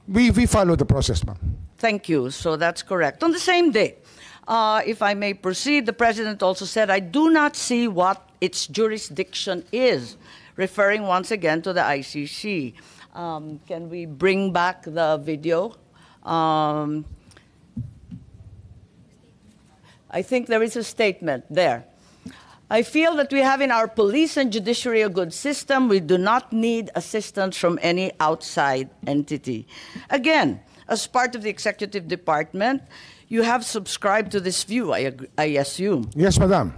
We follow the process, ma'am. Thank you. So that's correct. On the same day, if I may proceed, the President also said, I do not see what its jurisdiction is, referring once again to the ICC. Can we bring back the video? I think there is a statement there. I feel that we have in our police and judiciary a good system. We do not need assistance from any outside entity. Again, as part of the executive department, you have subscribed to this view, I assume. Yes, madam.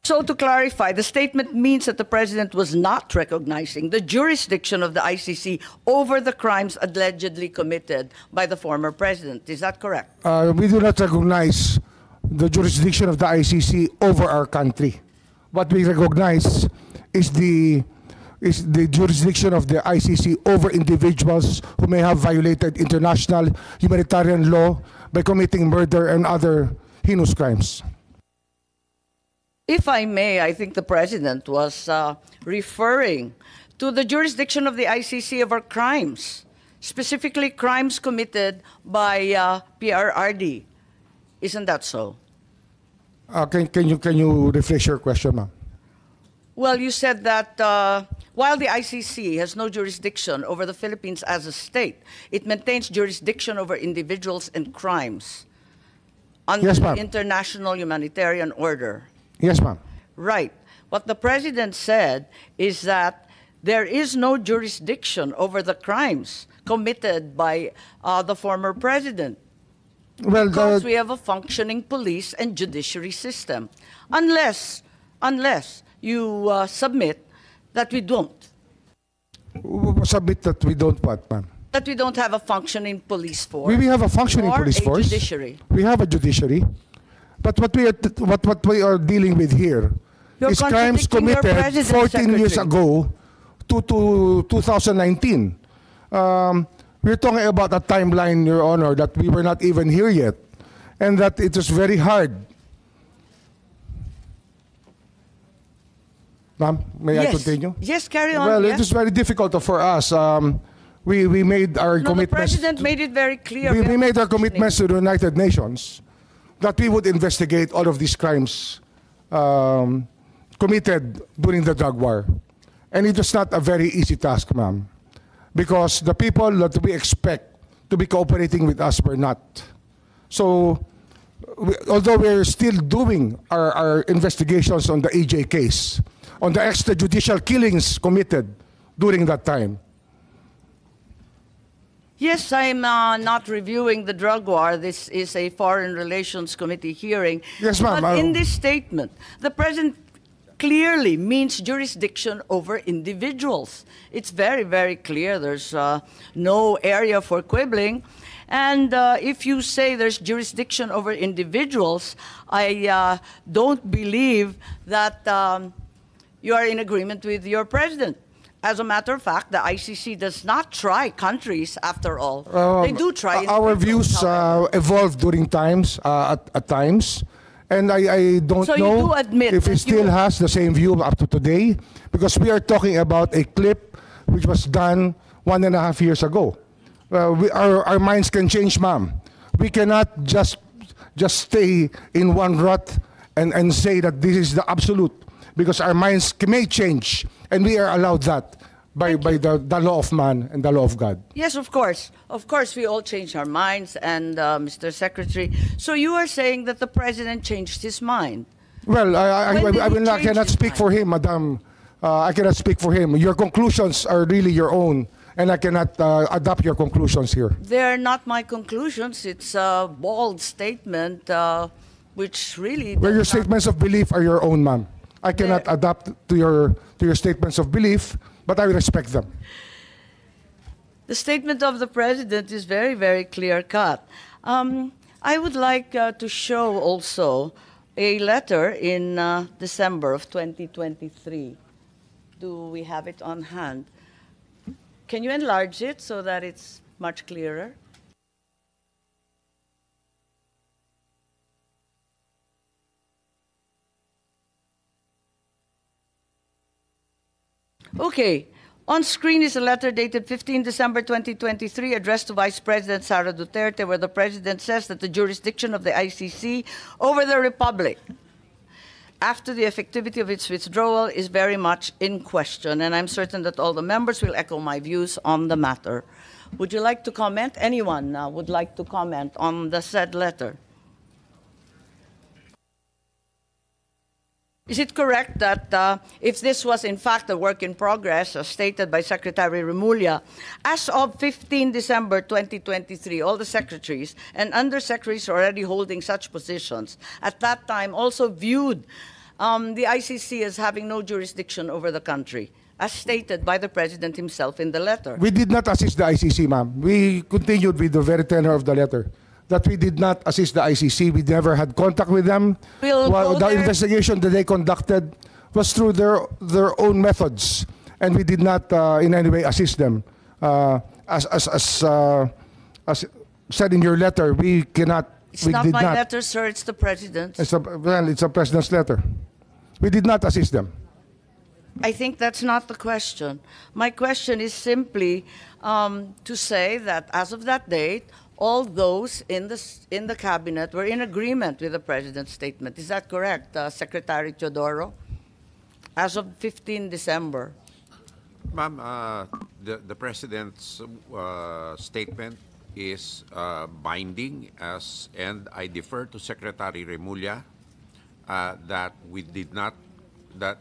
So to clarify, the statement means that the President was not recognizing the jurisdiction of the ICC over the crimes allegedly committed by the former President. Is that correct? We do not recognize the jurisdiction of the ICC over our country. What we recognize is the jurisdiction of the ICC over individuals who may have violated international humanitarian law by committing murder and other heinous crimes. If I may, I think the President was referring to the jurisdiction of the ICC over crimes, specifically crimes committed by PRRD. Isn't that so? Can you rephrase your question, ma'am? Well, you said that while the ICC has no jurisdiction over the Philippines as a state, it maintains jurisdiction over individuals and crimes under Yes, the ma'am. international humanitarian order. Yes, ma'am. Right. What the President said is that there is no jurisdiction over the crimes committed by the former President. Well, Because we have a functioning police and judiciary system. Unless you submit that we don't. submit that we don't what, ma'am? That we don't have a functioning police force. We have a functioning or police a force. Judiciary. We have a judiciary. But what we are dealing with here You're is crimes contradicting your committed President, 14 years Secretary. ago to 2019. We're talking about a timeline, Your Honor, that we were not even here yet, and that it was very hard. Ma'am, may I continue? Yes, carry on. Well, yes. it was very difficult for us. We made our No, the commitments. President made it very clear. We very made our functioning. commitments to the United Nations that we would investigate all of these crimes committed during the drug war. And it was not a very easy task, ma'am, because the people that we expect to be cooperating with us were not. So, although we're still doing our investigations on the EJ case, on the extrajudicial killings committed during that time, Yes, I'm not reviewing the drug war. This is a Foreign Relations Committee hearing. Yes, ma'am. But in this statement, the President clearly means jurisdiction over individuals. It's very, very clear. There's no area for quibbling. And if you say there's jurisdiction over individuals, I don't believe that you are in agreement with your President. As a matter of fact, the ICC does not try countries, after all. They do try our individuals, views however. evolved during times, at times. And I don't So you know do admit if he that still you- has the same view up to today, because we are talking about a clip which was done 1.5 years ago. Our minds can change, ma'am. We cannot just stay in one rut and say that this is the absolute, because our minds may change, and we are allowed that by the law of man and the law of God. Yes, of course. Of course, we all change our minds, and Mr. Secretary. So you are saying that the President changed his mind. Well, When did he I change cannot his speak mind? for him, Madam. I cannot speak for him. Your conclusions are really your own, and I cannot adopt your conclusions here. They're not my conclusions. It's a bold statement, which really... Well, your does not- statements of belief are your own, ma'am. I cannot adapt to your statements of belief, but I will respect them. The statement of the President is very, very clear-cut. I would like to show also a letter in December of 2023. Do we have it on hand? Can you enlarge it so that it's much clearer? Okay. On screen is a letter dated 15 December 2023 addressed to Vice President Sara Duterte, where the President says that the jurisdiction of the ICC over the Republic after the effectivity of its withdrawal is very much in question, and I'm certain that all the members will echo my views on the matter. Would you like to comment? Anyone would like to comment on the said letter? Is it correct that if this was in fact a work in progress, as stated by Secretary Remulla, as of 15 December 2023, all the secretaries and undersecretaries already holding such positions at that time also viewed the ICC as having no jurisdiction over the country, as stated by the President himself in the letter? We did not assist the ICC, ma'am. We continued with the very tenor of the letter, that we did not assist the ICC. We never had contact with them. The investigation that they conducted was through their own methods, and we did not in any way assist them. As said in your letter, we cannot. It's not my letter, sir. It's the President's. It's a President's letter. We did not assist them. I think that's not the question. My question is simply to say that as of that date, all those in the cabinet were in agreement with the President's statement. Is that correct, Secretary Teodoro? As of 15 December. Ma'am, the President's statement is binding, and I defer to Secretary Remulla that we did not, that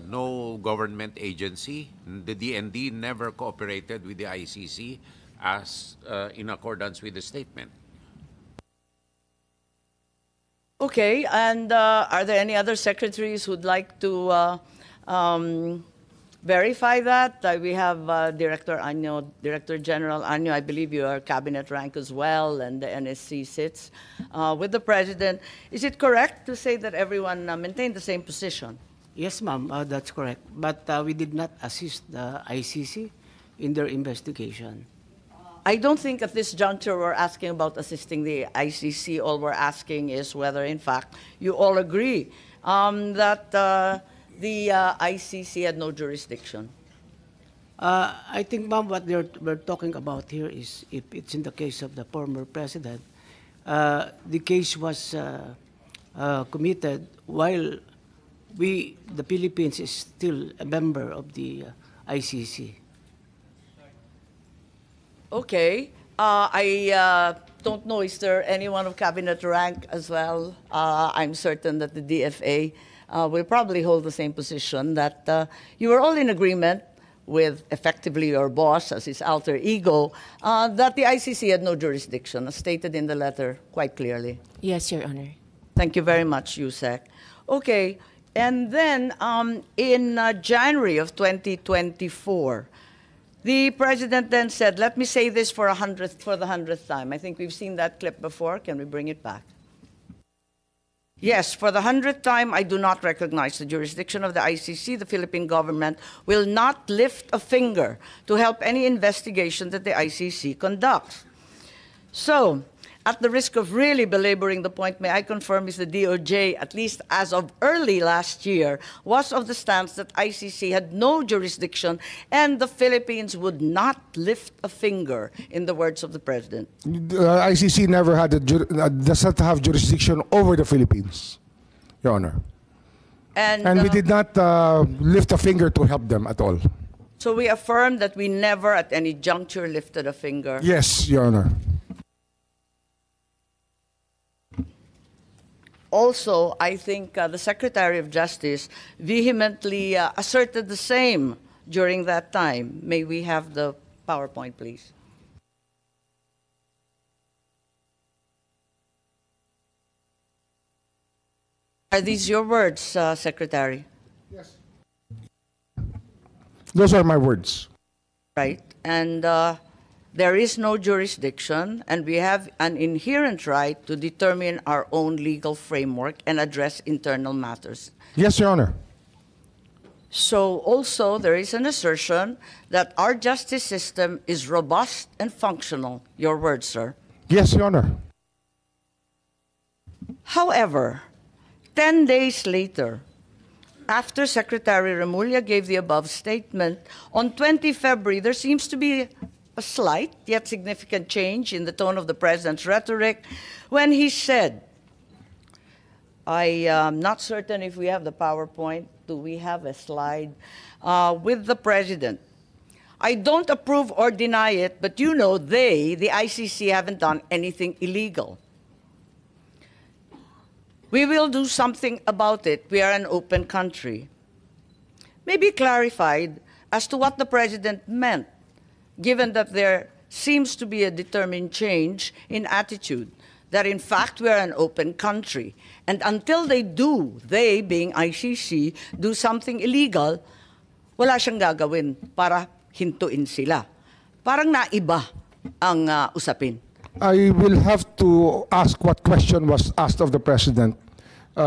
no government agency, the DND, never cooperated with the ICC as in accordance with the statement. Okay, and are there any other secretaries who'd like to verify that? We have Director Anyo, Director General Anyo. I believe you are cabinet rank as well, and the NSC sits with the President. Is it correct to say that everyone maintained the same position? Yes, ma'am, that's correct. But we did not assist the ICC in their investigation. I don't think at this juncture we're asking about assisting the ICC. All we're asking is whether, in fact, you all agree that the ICC had no jurisdiction. I think, ma'am, what we're talking about here is if it's in the case of the former president, the case was committed while the Philippines is still a member of the ICC. Okay. I don't know, is there anyone of cabinet rank as well? I'm certain that the DFA will probably hold the same position, that you were all in agreement with effectively your boss as his alter ego, that the ICC had no jurisdiction, as stated in the letter quite clearly. Yes, Your Honor. Thank you very much, Yusek. Okay, and then in January of 2024, the President then said, let me say this for the 100th time. I think we've seen that clip before. Can we bring it back? Yes, for the 100th time, I do not recognize the jurisdiction of the ICC. The Philippine government will not lift a finger to help any investigation that the ICC conducts. So, at the risk of really belaboring the point, may I confirm is the DOJ, at least as of early last year, was of the stance that ICC had no jurisdiction and the Philippines would not lift a finger, in the words of the President. ICC never had does not have jurisdiction over the Philippines, Your Honor. And we did not lift a finger to help them at all. So we affirm that we never at any juncture lifted a finger. Yes, Your Honor. Also, I think the Secretary of Justice vehemently asserted the same during that time. May we have the PowerPoint, please? Are these your words, Secretary? Yes. Those are my words. Right. And there is no jurisdiction, and we have an inherent right to determine our own legal framework and address internal matters. Yes, Your Honor. So also there is an assertion that our justice system is robust and functional. Your word, sir. Yes, Your Honor. However, 10 days later, after Secretary Remulla gave the above statement, on 20 February, there seems to be a slight yet significant change in the tone of the president's rhetoric when he said, I am not certain if we have the PowerPoint. Do we have a slide with the president? I don't approve or deny it, but you know they, the ICC, haven't done anything illegal. We will do something about it. We are an open country. Maybe clarified as to what the president meant, given that there seems to be a determined change in attitude, that in fact we are an open country. And until they do, they being ICC, do something illegal, wala siyang gagawin para hintuin sila. Parang naiba ang usapin. I will have to ask what question was asked of the president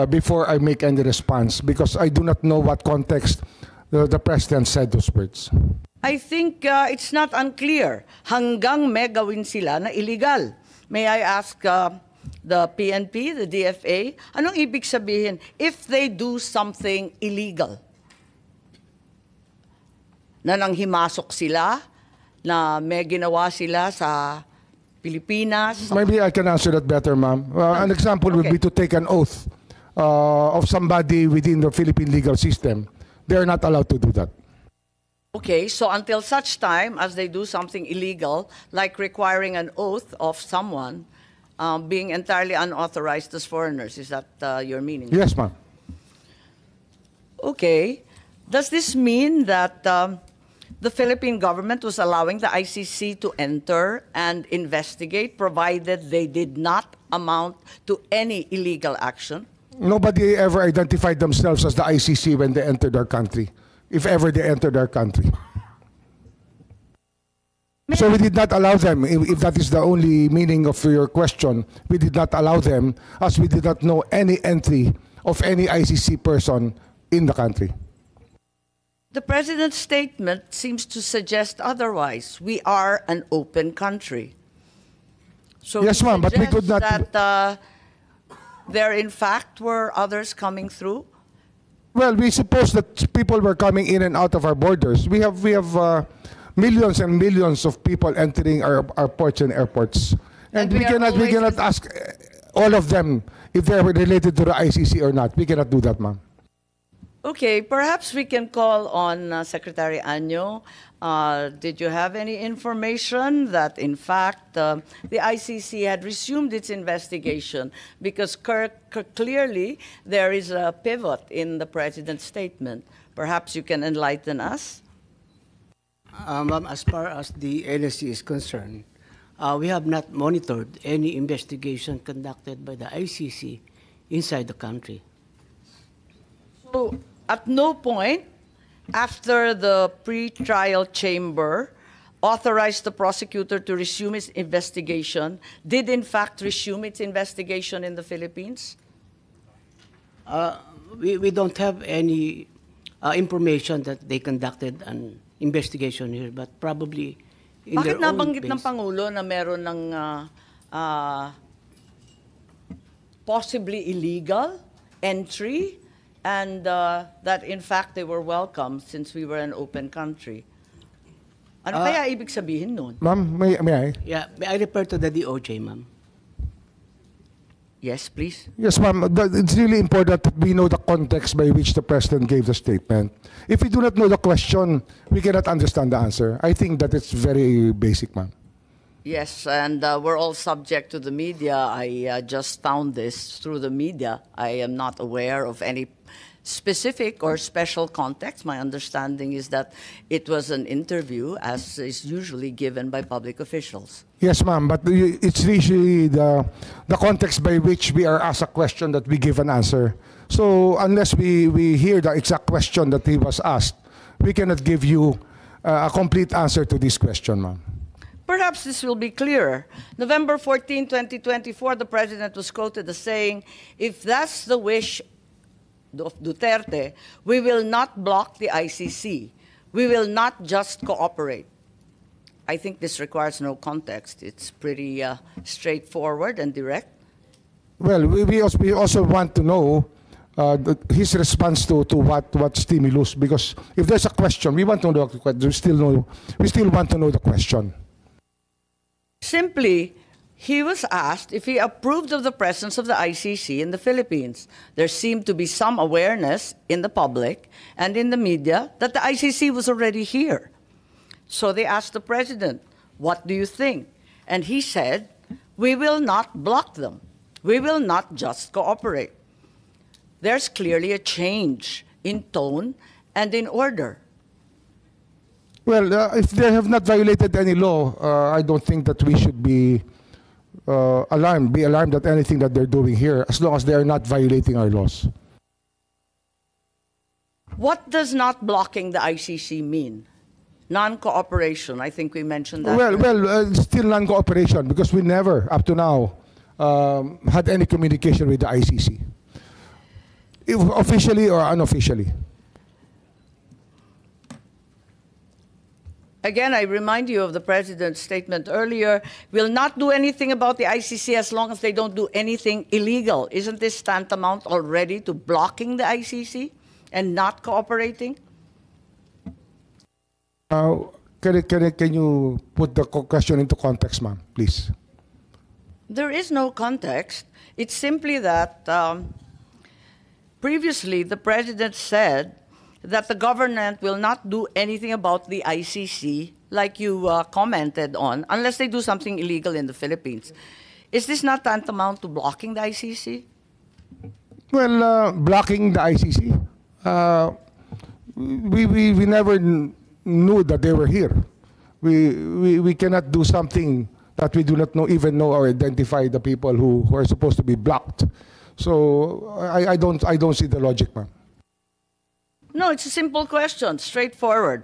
before I make any response, because I do not know what context the president said those words. I think it's not unclear. Hanggang may gawin sila na illegal. May I ask the PNP, the DFA, anong ibig sabihin if they do something illegal? Na nanghimasok sila, na may ginawa sila sa Pilipinas. Maybe I can answer that better, ma'am. An example would be to take an oath of somebody within the Philippine legal system. They are not allowed to do that. Okay, so until such time as they do something illegal, like requiring an oath of someone being entirely unauthorized as foreigners, is that your meaning? Yes, ma'am. Okay. Does this mean that the Philippine government was allowing the ICC to enter and investigate, provided they did not amount to any illegal action? Nobody ever identified themselves as the ICC when they entered our country, if ever they entered our country. So we did not allow them, if that is the only meaning of your question, we did not allow them, as we did not know any entry of any ICC person in the country. The president's statement seems to suggest otherwise. We are an open country. So Yes, it ma'am, but we could suggests not- that there in fact were others coming through. Well, we suppose that people were coming in and out of our borders. We have millions and millions of people entering our ports and airports. And we we are cannot always- ask all of them if they are related to the ICC or not. We cannot do that, ma'am. Okay, perhaps we can call on Secretary Anyo. Did you have any information that, in fact, the ICC had resumed its investigation? Because clearly there is a pivot in the president's statement. Perhaps you can enlighten us? Ma'am, as far as the NSC is concerned, we have not monitored any investigation conducted by the ICC inside the country. So, at no point after the pre-trial chamber authorized the prosecutor to resume its investigation, did in fact resume its investigation in the Philippines? We don't have any information that they conducted an investigation here, but probably in Bakit their own nabanggit ng base. Pangulo na meron ng possibly illegal entry and that in fact they were welcome since we were an open country? Ano kaya ibig sabihin nun? Ma'am, may I? Yeah, may I refer to the DOJ, ma'am? Yes, please. Yes, ma'am. It's really important that we know the context by which the president gave the statement. If we do not know the question, we cannot understand the answer. I think that it's very basic, ma'am. Yes, and we're all subject to the media. I just found this through the media. I am not aware of any specific or special context. My understanding is that it was an interview, as is usually given by public officials. Yes, ma'am, but it's usually the context by which we are asked a question that we give an answer. So unless we hear the exact question that he was asked, we cannot give you a complete answer to this question, ma'am. Perhaps this will be clearer. November 14, 2024, the president was quoted as saying, if that's the wish of Duterte, we will not block the ICC. We will not just cooperate. I think this requires no context. It's pretty straightforward and direct. Well, we also want to know his response to what stimulus, because if there's a question, we want to know the question. We still want to know the question. Simply, he was asked if he approved of the presence of the ICC in the Philippines. There seemed to be some awareness in the public and in the media that the ICC was already here. So they asked the president, "What do you think?" And he said, "We will not block them. We will not just cooperate." There's clearly a change in tone and in order. Well, if they have not violated any law, I don't think that we should be alarmed at anything that they're doing here, as long as they are not violating our laws. What does not blocking the ICC mean? Non-cooperation, I think we mentioned that. Still non-cooperation, because we never, up to now, had any communication with the ICC, if officially or unofficially. Again, I remind you of the president's statement earlier, "We'll not do anything about the ICC as long as they don't do anything illegal." Isn't this tantamount already to blocking the ICC and not cooperating? Can you put the question into context, ma'am, please? There is no context. It's simply that previously the president said that the government will not do anything about the ICC, like you commented on, unless they do something illegal in the Philippines. Is this not tantamount to blocking the ICC? Well, blocking the ICC, we never knew that they were here. We cannot do something that we do not even know or identify the people who are supposed to be blocked. So I don't see the logic, ma'am. No, it's a simple question, straightforward.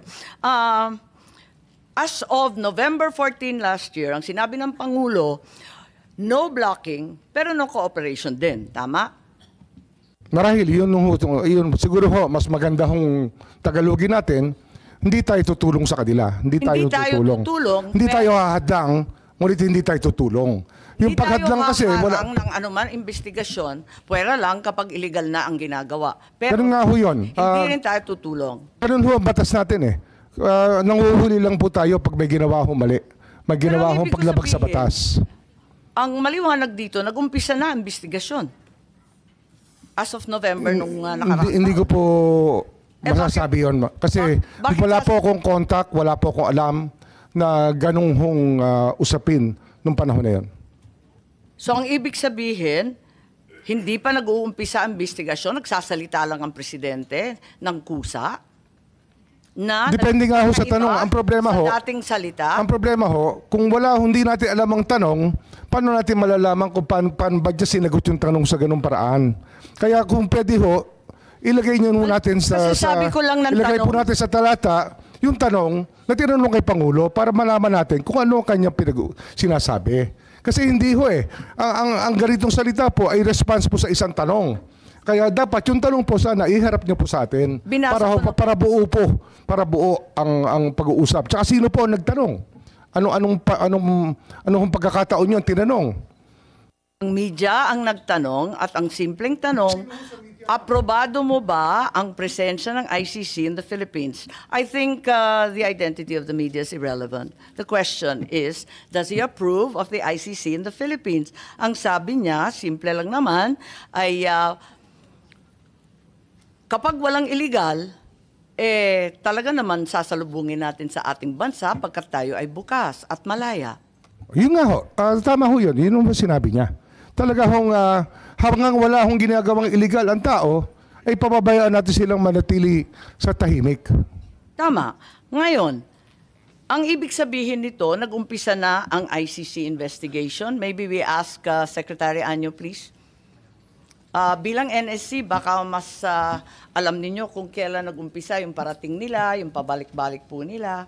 As of November 14 last year, ang sinabi ng Pangulo, no blocking, pero no cooperation din. Tama? Marahil, yun siguro ho, mas maganda hong Tagalogin natin, hindi tayo tutulong sa kanila. Hindi tayo tutulong. Hindi tayo hahadlang, ngunit hindi tayo tutulong. Yung paghadlang kasi, wala. Ng anuman investigasyon, pwera lang kapag illegal na ang ginagawa. Pero ganun nga ho yun. Hindi rin tayo tutulong. Ganun ho ang batas natin eh. Nanguhuli lang po tayo pag may ginawa ho mali. May ginawa ho paglabag sa batas. Ang maliwanag dito, nag-umpisa na ang investigasyon. As of November nung nakaraang. Hindi ko po masasabi yun. Kasi wala po akong contact, wala po akong alam na ganung hong usapin nung panahon na yun. So ang ibig sabihin, hindi pa nag-uumpisa ang investigasyon, nagsasalita lang ang presidente ng kusa? Depende nga ho sa tanong. Ang problema ho, sa dating salita? Ang problema ho, kung hindi natin alam ang tanong, paano natin malalaman kung paano ba niya sinagot yung tanong sa ganung paraan? Kaya kung pwede ho, ilagay niyo natin sa sabi ko lang ng ilagay tanong, po natin sa talata yung tanong na tinanong kay Pangulo para malaman natin kung ano ang kanyang sinasabi. Kasi hindi ho eh. Ang ganitong salita po ay response po sa isang tanong. Kaya dapat yung tanong po sana iharap niyo po sa atin para buo ang pag-uusap. Tsaka sino po ang nagtanong? Anong pagkakataon niyo ang tinanong? Ang media ang nagtanong at ang simpleng tanong, aprobado mo ba ang presensya ng ICC in the Philippines? I think the identity of the media is irrelevant. The question is, does he approve of the ICC in the Philippines? Ang sabi niya, simple lang naman, ay kapag walang illegal, talaga naman sasalubungin natin sa ating bansa pagkat tayo ay bukas at malaya. Yun nga ho, tama ho yun. Yun ang sinabi niya. Talaga hong hanggang wala hong ginagawang illegal ang tao, ay pababayaan natin silang manatili sa tahimik. Tama. Ngayon, ang ibig sabihin nito, nag-umpisa na ang ICC investigation. Maybe we ask Secretary Anyo, please. Bilang NSC, baka mas alam ninyo kung kailan nag-umpisa yung parating nila, yung pabalik-balik po nila.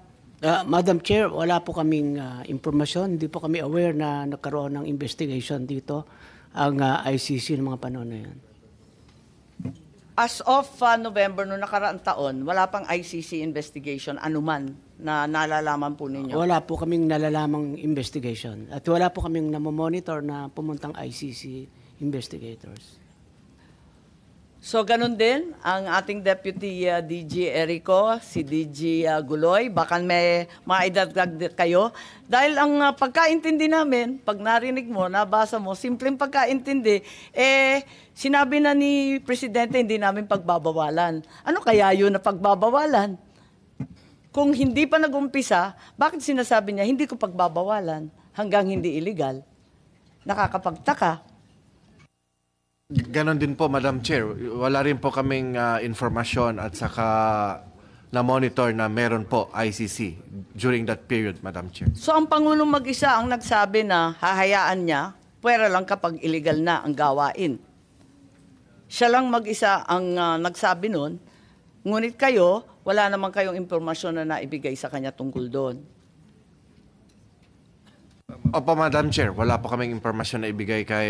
Madam Chair, wala po kaming impormasyon. Hindi po kami aware na nagkaroon ng investigation dito ang ICC ng mga panahon na yan. As of November noong nakaraang taon, wala pang ICC investigation anuman na nalalaman po ninyo? Wala po kaming nalalamang investigation. At wala po kaming namomonitor na pumuntang ICC investigators. So ganun din ang ating Deputy DG Erico, si DG Guloy, baka may maidagdag kayo. Dahil ang pagkaintindi namin, pag narinig mo, nabasa mo, simpleng pagkaintindi, sinabi na ni Presidente hindi namin pagbabawalan. Ano kaya yun na pagbabawalan? Kung hindi pa nag-umpisa, bakit sinasabi niya hindi ko pagbabawalan hanggang hindi illegal? Nakakapagtaka. Ganon din po, Madam Chair. Wala rin po kaming informasyon at saka na-monitor na meron po ICC during that period, Madam Chair. So ang Pangulong mag-isa ang nagsabi na hahayaan niya, pwera lang kapag illegal na ang gawain. Siya lang mag-isa ang nagsabi nun, ngunit kayo, wala naman kayong impormasyon na naibigay sa kanya tungkol doon. Opo, Madam Chair. Wala po kaming informasyon na ibigay kay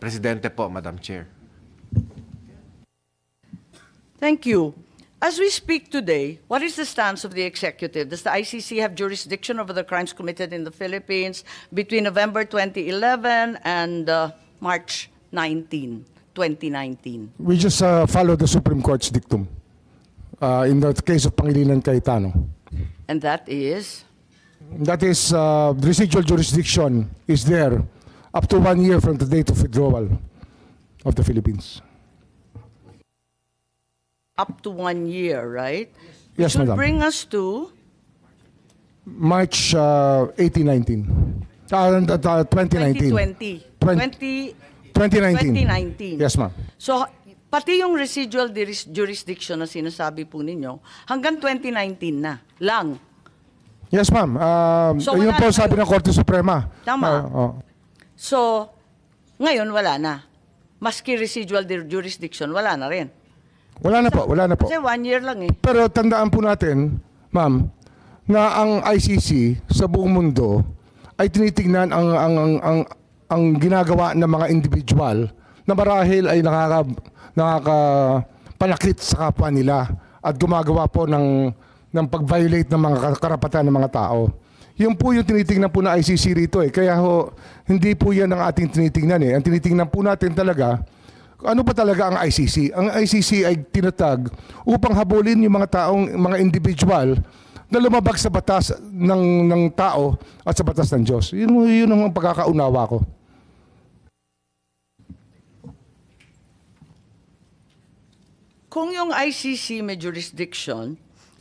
Presidente po, Madam Chair. Thank you. As we speak today, what is the stance of the executive? Does the ICC have jurisdiction over the crimes committed in the Philippines between November 2011 and March 19, 2019? We just follow the Supreme Court's dictum in the case of Pangilinan Cayetano. And that is? That is, the residual jurisdiction is there up to 1 year from the date of withdrawal of the Philippines. Up to 1 year, right? Yes, Which will Madam. bring us to March 2019. 2019. 2020. 2019. 2019. Yes, ma'am. So, pati yung residual jurisdiction na sinasabi po ninyo, hanggang 2019 na lang. Yes, ma'am. So, yun wala po na sabi kayo. ng Korte Suprema. Tama. Oh. So, ngayon wala na. Maski residual jurisdiction, wala na rin. Wala na po, wala na po. Kasi 1 year lang eh. Pero tandaan po natin, ma'am, na ang ICC sa buong mundo ay tinitingnan ang ginagawa ng mga individual na marahil ay nakakapanakit sa kapwa nila at gumagawa po ng pag-violate ng mga karapatan ng mga tao. Yun po yung tinitingnan po na ICC rito eh. Kaya ho, hindi po yan ang ating tinitingnan eh. Ang tinitingnan po natin talaga, ano ba talaga ang ICC? Ang ICC ay tinatag upang habulin yung mga individual na lumabag sa batas ng tao at sa batas ng Diyos. Yun ang pagkakaunawa ko. Kung yung ICC may jurisdiction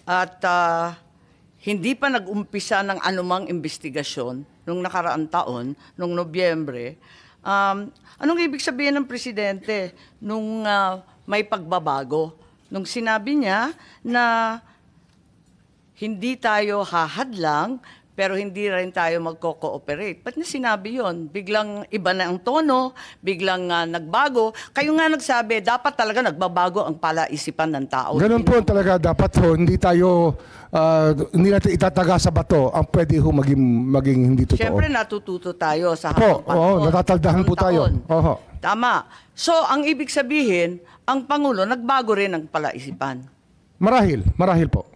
at hindi pa nag-umpisa ng anumang investigasyon nung nakaraang taon, nung Nobyembre, anong ibig sabihin ng Presidente nung may pagbabago? Nung sinabi niya na hindi tayo hahadlang, pero hindi rin tayo magko-cooperate. Ba't niya sinabi yon? Biglang iba na ang tono, biglang nagbago. Kayo nga nagsabi, dapat talaga nagbabago ang palaisipan ng tao. Ganun po talaga dapat ho, hindi natin itataga sa bato ang pwede ho maging hindi totoo. Siyempre natututo tayo sa Po, habang panahon. natataldahan po tayo. taon. Oho. Tama. So, ang ibig sabihin, ang Pangulo nagbago rin ang palaisipan. Marahil po.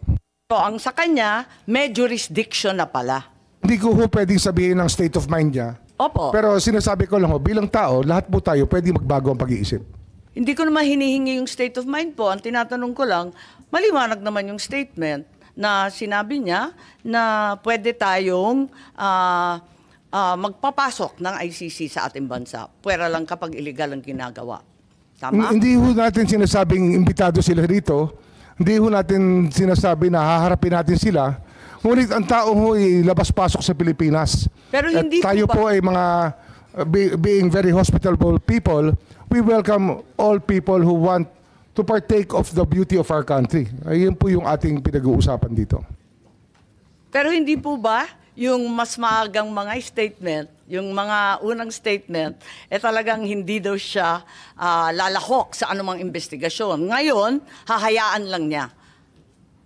So, ang sa kanya, may jurisdiction na pala. Hindi ko ho pwedeng sabihin ng state of mind niya. Opo. Pero sinasabi ko lang ho, bilang tao, lahat po tayo pwede magbago ang pag-iisip. Hindi ko naman hinihingi yung state of mind po. Ang tinatanong ko lang, maliwanag naman yung statement na sinabi niya na pwede tayong magpapasok ng ICC sa ating bansa. Pwera lang kapag illegal ang ginagawa. Tama? Hindi ho natin sinasabing imbitado sila rito. Hindi ho natin sinasabi na haharapin natin sila. Ngunit ang tao ho ay labas-pasok sa Pilipinas. Pero At hindi tayo po po ay mga being very hospitable people, we welcome all people who want to partake of the beauty of our country. Ayun po yung ating pinag-uusapan dito. Pero hindi po ba yung mas maagang mga statement, yung mga unang statement, talagang hindi daw siya lalahok sa anumang investigasyon. Ngayon, hahayaan lang niya.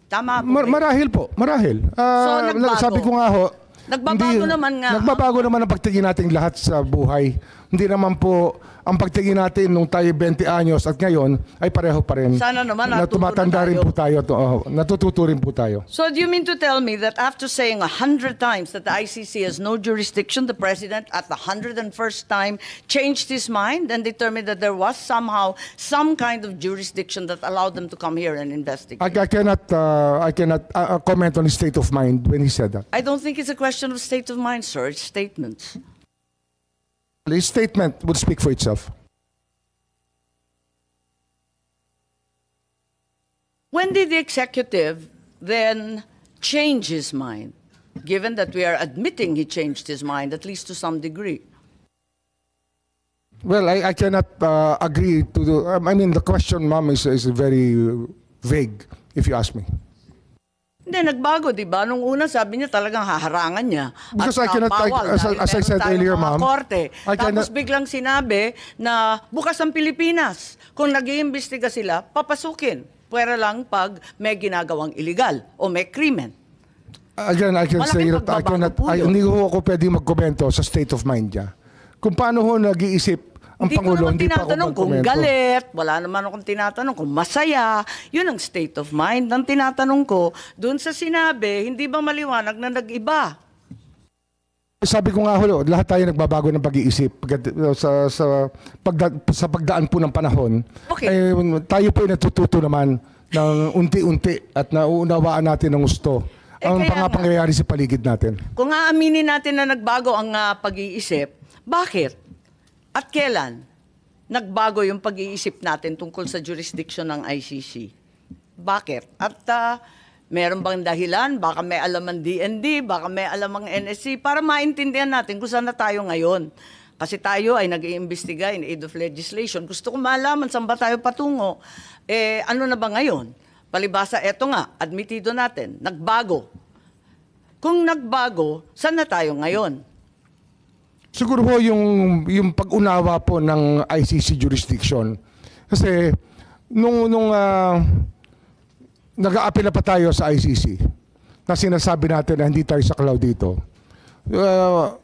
Tama po. Marahil po, marahil. nagbago. Sabi ko nga ho, Nagbabago naman nga. Nagbabago naman ang pagtingin nating lahat sa buhay. Hindi naman po ang pagtingin natin nung tayo 20 anyos at ngayon ay pareho pa rin. Sana naman na natuto tumatanda na rin tayo. po tayo. Natututo rin po tayo. So do you mean to tell me that after saying 100 times that the ICC has no jurisdiction, the President at the 101st time changed his mind and determined that there was somehow some kind of jurisdiction that allowed them to come here and investigate? I cannot comment on his state of mind when he said that. I don't think it's a question of state of mind, sir. It's statements. His statement would speak for itself. When did the executive then change his mind, given that we are admitting he changed his mind, at least to some degree? Well, I cannot agree to the... I mean, the question, ma'am, is very vague, if you ask me. Hindi, nagbago, di ba? Nung una, sabi niya talagang haharangan niya. Because at I cannot- bawal as I dahil meron said tayong earlier, mga ma'am, korte. I Tapos cannot- biglang sinabi na bukas ang Pilipinas. Kung nag-iimbestiga sila, papasukin. Pwera lang pag may ginagawang illegal o may krimen. Again, I can Malaking say that pagbabago po yun. hindi ho ako pwede magkomento sa state of mind niya. Kung paano ho nag-iisip ang Hindi ko Pangulo, naman hindi pa ako tinatanong kung magkomento. galit, wala naman akong tinatanong kung masaya. Yun ang state of mind. Ang tinatanong ko, dun sa sinabi, hindi ba maliwanag na nag-iba? Sabi ko nga ho, lahat tayo nagbabago ng pag-iisip sa pagdaan po ng panahon. Okay. Tayo po ay natututo naman ng unti-unti at nauunawaan natin ng gusto ang kaya mga nga. pangyayari sa paligid natin. Kung aaminin natin na nagbago ang pag-iisip, bakit? At kailan nagbago yung pag-iisip natin tungkol sa jurisdiction ng ICC? Bakit? At meron bang dahilan? Baka may alam ang DND, baka may alam ang NSC, para maintindihan natin kung saan na tayo ngayon. Kasi tayo ay nag-iimbestiga in aid of legislation. Gusto ko malaman saan ba tayo patungo. Ano na ba ngayon? Palibasa, eto nga, admitido natin, nagbago. Kung nagbago, saan na tayo ngayon? Siguro ho yung pag-unawa po ng ICC jurisdiction. Kasi nung nag-aapela pa tayo sa ICC, na sinasabi natin na hindi tayo saklaw dito,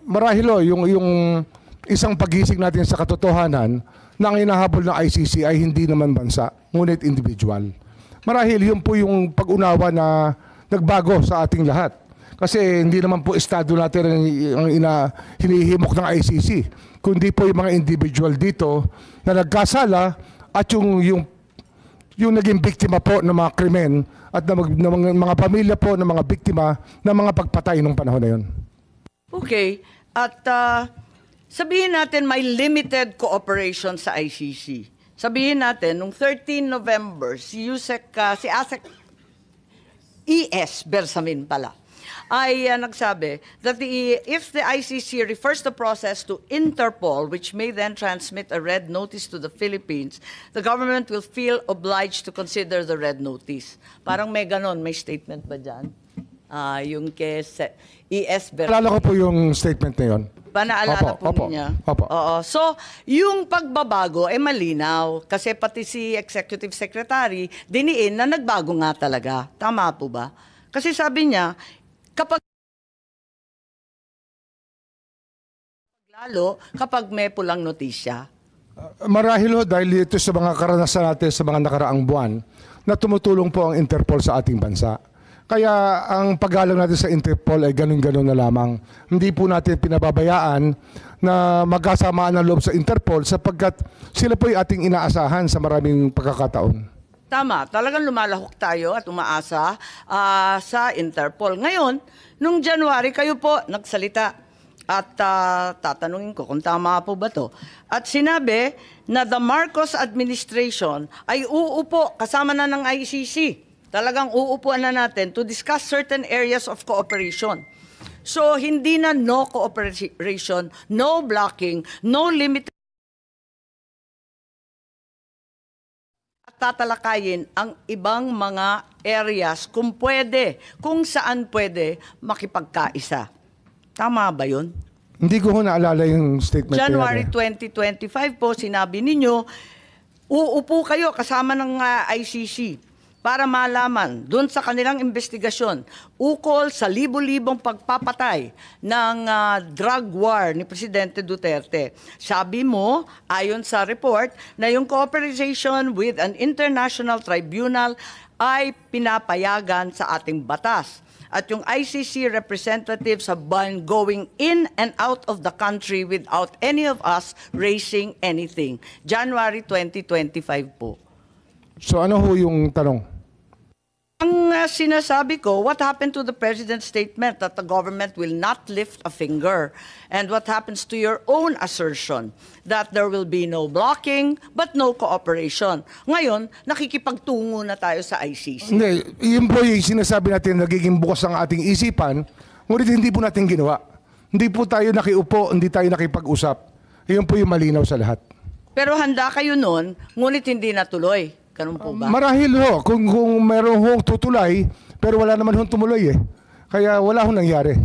marahil ho, yung isang pagising natin sa katotohanan na ang hinahabol ng ICC ay hindi naman bansa, ngunit individual. Marahil yun po yung pag-unawa na nagbago sa ating lahat. Kasi hindi naman po estado natin ang hinihimok ng ICC, kundi po yung mga individual dito na nagkasala at yung naging biktima po ng mga krimen at ng mga pamilya po ng mga biktima ng mga pagpatay nung panahon na yun. Okay. At sabihin natin may limited cooperation sa ICC. Sabihin natin, nung 13 November, si ASEC ES Bersamin pala, ay nagsabi that if the ICC refers the process to Interpol, which may then transmit a red notice to the Philippines, the government will feel obliged to consider the red notice. Parang may ganon, may statement ba dyan? Yung kay ES Bersamin. Alala ko po yung statement na yun. Naalala po Opo. niya? Opo. Oo. So, yung pagbabago ay malinaw. Kasi pati si Executive Secretary, diniin na nagbago nga talaga. Tama po ba? Kasi sabi niya, kapag may pulang notisya. Marahil ho dahil ito sa mga karanasan natin sa mga nakaraang buwan na tumutulong po ang Interpol sa ating bansa. Kaya ang paggalang natin sa Interpol ay ganun-ganun na lamang. Hindi po natin pinababayaan na magkasamaan ng loob sa Interpol sapagkat sila po ay ating inaasahan sa maraming pagkakataon. Tama, talagang lumalahok tayo at umaasa sa Interpol. Ngayon, nung January, kayo po nagsalita at tatanungin ko kung tama po ba to. At sinabi na the Marcos administration ay uupo kasama na ng ICC. Talagang uupuan na natin to discuss certain areas of cooperation. So, hindi na no cooperation, no blocking, no limited tatalakayin ang ibang mga areas kung pwede, kung saan pwede makipagkaisa. Tama ba yun? Hindi ko ho naalala yung statement na January yan. 2025 po, sinabi ninyo, uupo kayo kasama ng ICC para malaman dun sa kanilang investigasyon ukol sa libo-libong pagpapatay ng drug war ni Presidente Duterte. Sabi mo, ayon sa report, na yung cooperation with an international tribunal ay pinapayagan sa ating batas. At yung ICC representatives have been going in and out of the country without any of us raising anything. January 2025 po. So ano ho yung tanong? Ang sinasabi ko, what happened to the President's statement that the government will not lift a finger? And what happens to your own assertion that there will be no blocking but no cooperation? Ngayon, nakikipagtungo na tayo sa ICC. Hindi, yun po yung sinasabi natin, nagiging bukas ang ating isipan, ngunit hindi po natin ginawa. Hindi po tayo nakiupo, hindi tayo nakipag-usap. Yun po yung malinaw sa lahat. Pero handa kayo nun, ngunit hindi natuloy. Ganun po ba? Marahil ho, kung meron hong tutulay, pero wala naman hong tumuloy eh. Kaya wala hong nangyari.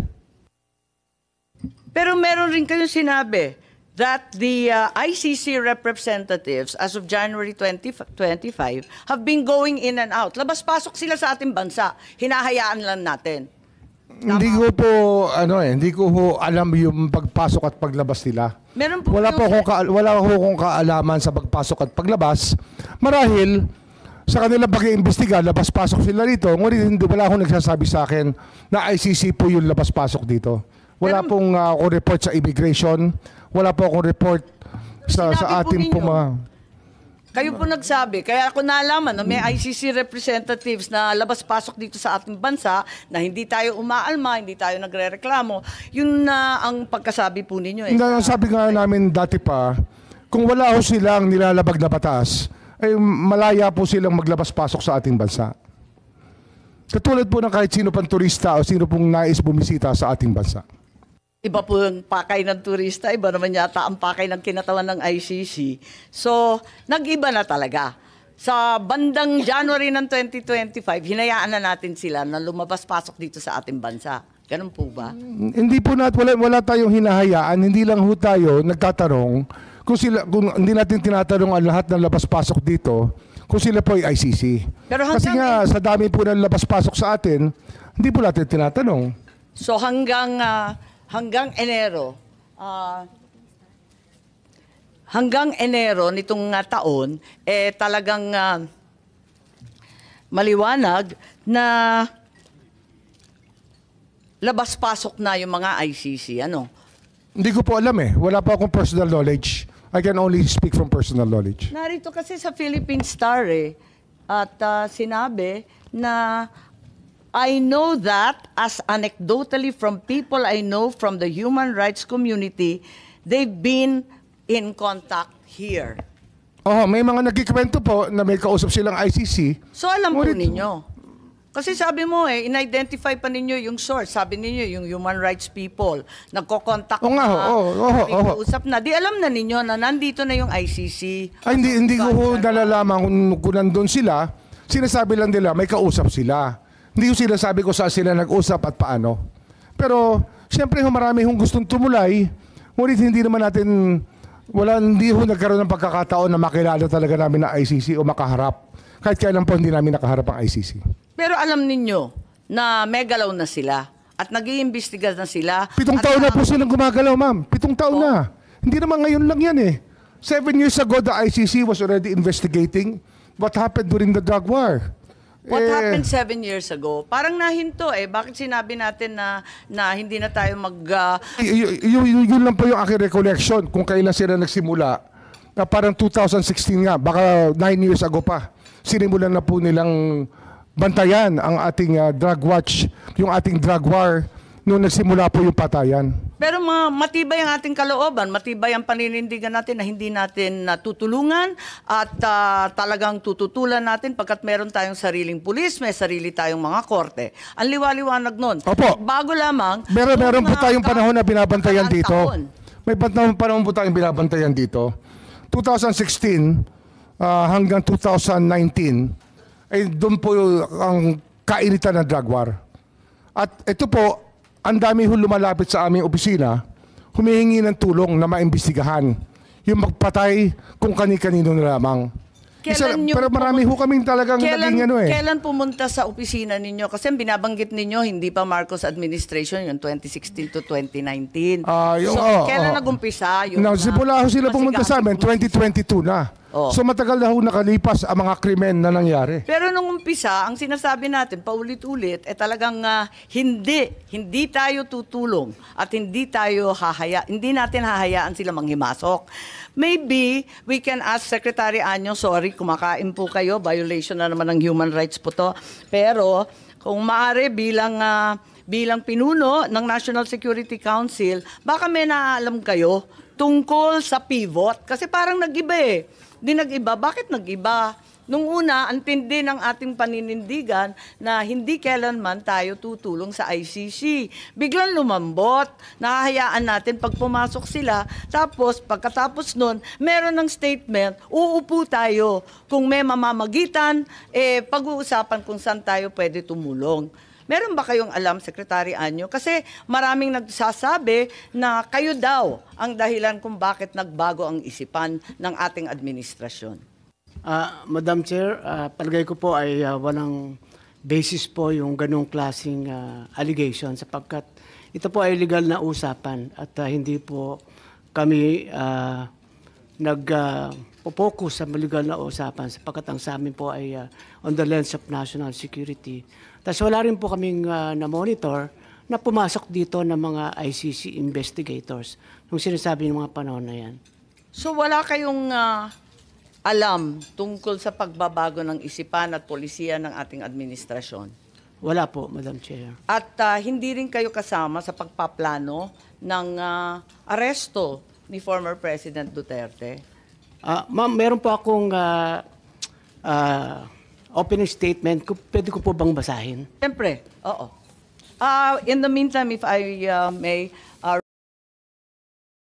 Pero meron rin kayong sinabi that the ICC representatives as of January 2025 have been going in and out. Labas-pasok sila sa ating bansa. Hinahayaan lang natin. Hindi ko po, hindi ko ho alam yung pagpasok at paglabas nila. Meron po Wala ho akong kaalaman sa pagpasok at paglabas. Marahil, sa kanila pag-iimbestiga, labas-pasok sila rito. Ngunit wala akong nagsasabi sa akin na ICC po yung labas-pasok dito. Wala Pero, pong akong report sa immigration. Wala po akong report sa Sinabi po ating ninyo. pong mga... Kayo po nagsabi, kaya ako nalaman na may ICC representatives na labas-pasok dito sa ating bansa na hindi tayo umaalma, hindi tayo nagrereklamo. Yun na ang pagkasabi po ninyo. Ang sabi nga namin dati pa, kung wala ho silang nilalabag na batas, ay malaya po silang maglabas-pasok sa ating bansa. Katulad po ng kahit sino pang turista o sino pong nais bumisita sa ating bansa. Iba po yung pakay ng turista, iba naman yata ang pakay ng kinatawan ng ICC. So, nag-iba na talaga. Sa bandang January ng 2025, hinayaan na natin sila na lumabas-pasok dito sa ating bansa. Ganun po ba? Hindi po wala tayong hinahayaan, hindi lang ho tayo nagtatanong kung hindi natin tinatanong ang lahat ng labas-pasok dito kung sila po ay ICC. Pero Kasi nga sa dami po ng labas-pasok sa atin, hindi po natin tinatanong. So hanggang Enero nitong taon talagang maliwanag na labas-pasok na yung mga ICC, ano? Hindi ko po alam eh. Wala pa akong personal knowledge. I can only speak from personal knowledge. Narito kasi sa Philippine Star at sinabi na I know that as anecdotally from people I know from the human rights community, they've been in contact here. Oh, may mga nagkikwento po na may kausap silang ICC. So alam po Ngunit- ninyo. Kasi sabi mo in-identify pa ninyo yung source. Sabi ninyo yung human rights people. Nagko-contact Oo nga, oo. usap na. Di alam na ninyo na nandito na yung ICC. Ay, hindi ko ho nalalaman kung nandun sila. Sinasabi lang nila may kausap sila. Hindi ko sinasabi ko saan sila nag-usap at paano. Pero, siyempre marami hong gustong tumulay. Ngunit hindi naman natin, hindi ho nagkaroon ng pagkakataon na makilala talaga namin na ICC o makaharap. Kahit kailan po hindi namin nakaharap ang ICC. Pero alam ninyo na megalaw na sila at nag-iimbestiga na sila. 7 at taon na po silang gumagalaw, ma'am. 7 taon na. Hindi naman ngayon lang yan eh. 7 years ago, the ICC was already investigating what happened during the drug war. What happened 7 years ago? Parang nahinto Bakit sinabi natin na hindi na tayo Yun lang po yung aking recollection kung kailan sila nagsimula. Na parang 2016 nga, baka 9 years ago pa. Sinimulan na po nilang bantayan ang ating drug watch, yung ating drug war, nung nagsimula po yung patayan. Pero matibay ang ating kalooban, matibay ang paninindigan natin na hindi natin tutulungan at talagang tututulan natin pagkat meron tayong sariling pulis, may sarili tayong mga korte. Ang liwaliwanag nun. Opo. Bago lamang... Meron po tayong panahon na binabantayan nakaraang dito. taon. May panahon po tayong binabantayan dito. 2016 hanggang 2019, ay doon po ang kainitan ng drug war. At ito po, ang dami ho lumalapit sa aming opisina, humihingi ng tulong na maimbestigahan yung magpatay kung kani-kanino na lamang. Pero marami ho kaming talagang naging ano eh. Kailan pumunta sa opisina ninyo? Kasi ang binabanggit ninyo, hindi pa Marcos administration, yung 2016 to 2019. Kailan nag-umpisa? Simula ho sila pumunta sa amin, 2022 na. Oh. So matagal na ho nakalipas ang mga krimen na nangyari. Pero nung umpisa, ang sinasabi natin, paulit-ulit, talagang hindi tayo tutulong at hindi natin hahayaan sila manghimasok. Maybe we can ask Secretary Anyo, sorry, kumakain po kayo, violation na naman ng human rights po to. Pero kung maaari bilang pinuno ng National Security Council, baka may naalam kayo tungkol sa pivot. Kasi parang nag-iba eh. Di nag-iba. Bakit nag-iba? Nung una, ang tindi ng ating paninindigan na hindi kailanman tayo tutulong sa ICC. Biglang lumambot, nahahayaan natin pag pumasok sila, tapos pagkatapos nun, meron ng statement, uupo tayo. Kung may mamamagitan, pag-uusapan kung saan tayo pwede tumulong. Meron ba kayong alam, Secretary Anyo? Kasi maraming nagsasabi na kayo daw ang dahilan kung bakit nagbago ang isipan ng ating administrasyon. Madam Chair, palagay ko po ay walang basis po yung ganong klaseng allegation sapagkat ito po ay legal na usapan at hindi po kami nag-focus sa legal na usapan sapagkat ang sa amin po ay on the lens of national security. Tapos wala rin po kaming na-monitor na pumasok dito ng mga ICC investigators nung sinasabi ng mga panahon na yan. So wala kayong alam tungkol sa pagbabago ng isipan at polisiya ng ating administrasyon? Wala po, Madam Chair. At hindi rin kayo kasama sa pagpaplano ng aresto ni former President Duterte? Ma'am, meron po akong opening statement. Pwede ko po bang basahin? Siyempre, oo. In the meantime, if I may